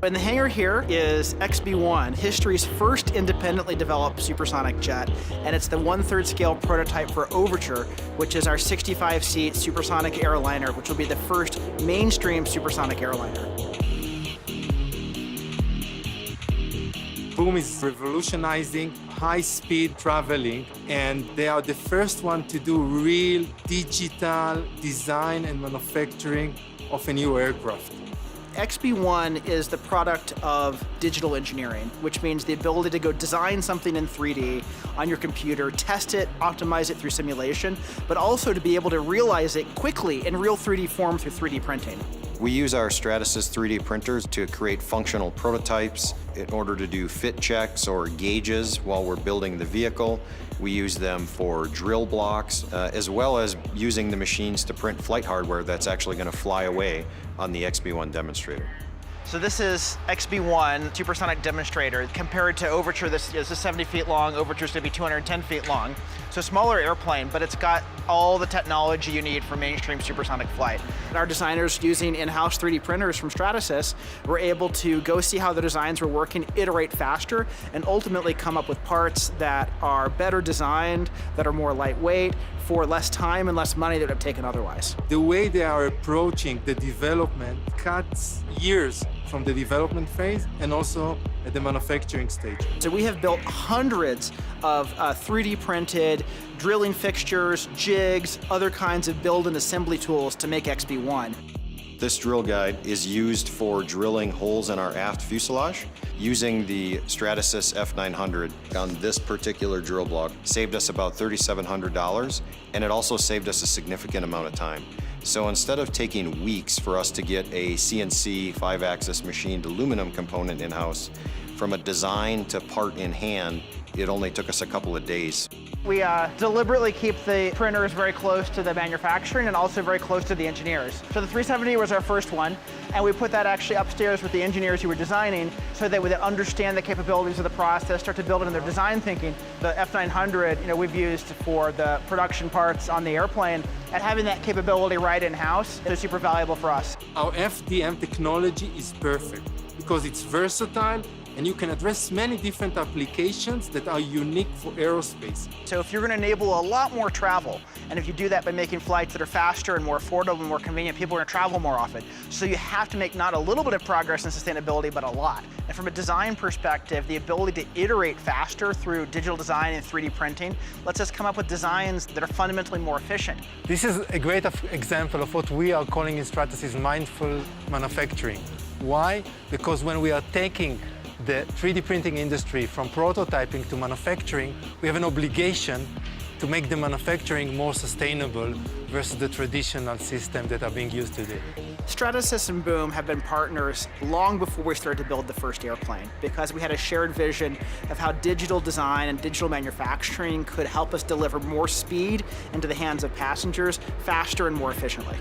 In the hangar here is XB1, history's first independently developed supersonic jet, and it's the 1/3 scale prototype for Overture, which is our 65-seat supersonic airliner, which will be the first mainstream supersonic airliner. Boom is revolutionizing high-speed traveling, and they are the first one to do real digital design and manufacturing of a new aircraft. XB1 is the product of digital engineering, which means the ability to go design something in 3D on your computer, test it, optimize it through simulation, but also to be able to realize it quickly in real 3D form through 3D printing. We use our Stratasys 3D printers to create functional prototypes in order to do fit checks or gauges while we're building the vehicle. We use them for drill blocks, as well as using the machines to print flight hardware that's actually going to fly away on the XB1 demonstrator. So this is XB1 supersonic demonstrator. Compared to Overture, this is 70 feet long. Overture's gonna be 210 feet long. So smaller airplane, but it's got all the technology you need for mainstream supersonic flight. Our designers, using in-house 3D printers from Stratasys, were able to go see how the designs were working, iterate faster, and ultimately come up with parts that are better designed, that are more lightweight, for less time and less money that would have taken otherwise. The way they are approaching the development cuts years from the development phase and also at the manufacturing stage. So we have built hundreds of 3D printed drilling fixtures, jigs, other kinds of build and assembly tools to make XB1. This drill guide is used for drilling holes in our aft fuselage. Using the Stratasys F900 on this particular drill block saved us about $3,700, and it also saved us a significant amount of time. So instead of taking weeks for us to get a CNC 5-axis machined aluminum component in-house, from a design to part in hand, it only took us a couple of days. We deliberately keep the printers very close to the manufacturing and also very close to the engineers. So the 370 was our first one, and we put that actually upstairs with the engineers who were designing so they would understand the capabilities of the process, start to build it in their design thinking. The F900, we've used for the production parts on the airplane, and having that capability right in-house is super valuable for us. Our FDM technology is perfect because it's versatile, and you can address many different applications that are unique for aerospace. So if you're going to enable a lot more travel, and if you do that by making flights that are faster and more affordable and more convenient, people are going to travel more often. So you have to make not a little bit of progress in sustainability, but a lot. And from a design perspective, the ability to iterate faster through digital design and 3D printing lets us come up with designs that are fundamentally more efficient. This is a great example of what we are calling in Stratasys mindful manufacturing. Why? Because when we are taking the 3D printing industry from prototyping to manufacturing, we have an obligation to make the manufacturing more sustainable versus the traditional system that are being used today. Stratasys and Boom have been partners long before we started to build the first airplane, because we had a shared vision of how digital design and digital manufacturing could help us deliver more speed into the hands of passengers faster and more efficiently.